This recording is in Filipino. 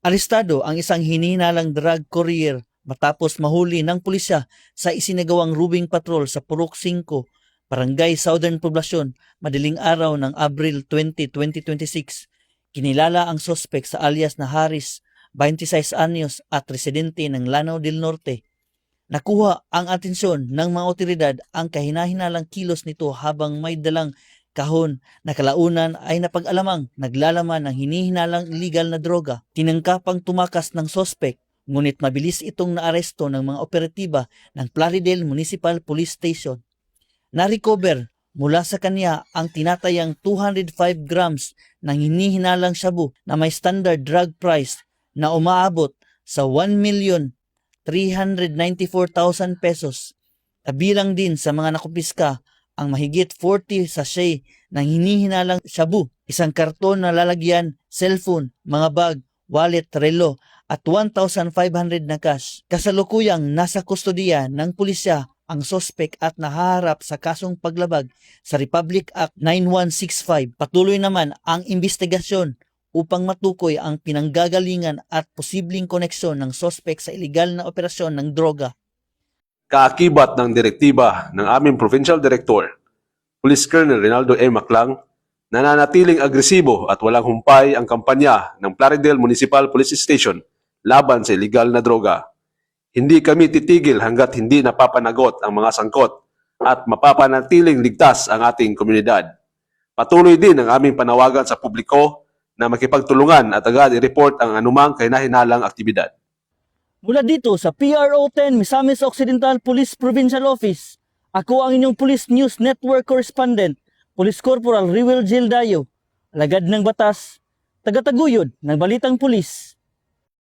Arestado ang isang hinihinalang drug courier matapos mahuli ng pulisya sa isinagawang rubing patrol sa Purok 5, Barangay Southern Poblacion, madaling araw ng Abril 20, 2026. Kinilala ang sospek sa alias na Haris, 26 anyos at residente ng Lanao del Norte. Nakuha ang atensyon ng mga otoridad ang kahinahinalang kilos nito habang may dalang kahon na kalaunan ay napag-alamang naglalaman ng hinihinalang illegal na droga. Tinangkapang tumakas ng sospek, ngunit mabilis itong naaresto ng mga operatiba ng Plaridel Municipal Police Station. Na-recover mula sa kanya ang tinatayang 205 grams ng hinihinalang shabu na may standard drug price na umaabot sa 1,394,000 pesos. Kabilang din sa mga nakupiska ang mahigit 40 sachet ng hinihinalang shabu, isang karton na lalagyan, cellphone, mga bag, wallet, relo at 1,500 na cash. Kasalukuyang nasa kustodiya ng pulisya ang sospek at nahaharap sa kasong paglabag sa Republic Act 9165. Patuloy naman ang investigasyon upang matukoy ang pinanggagalingan at posibleng koneksyon ng sospek sa ilegal na operasyon ng droga. Kaakibat ng direktiba ng aming Provincial Director, Police Colonel Rinaldo A. Maclang, nananatiling agresibo at walang humpay ang kampanya ng Plaridel Municipal Police Station laban sa ilegal na droga. Hindi kami titigil hanggat hindi napapanagot ang mga sangkot at mapapanatiling ligtas ang ating komunidad. Patuloy din ang aming panawagan sa publiko na makipagtulungan at agad i-report ang anumang kahinahinalang aktibidad. Mula dito sa PRO 10 Misamis Occidental Police Provincial Office, ako ang inyong Police News Network Correspondent, Police Corporal Riwel Gildayo, alagad ng batas, tagataguyod ng Balitang Pulis.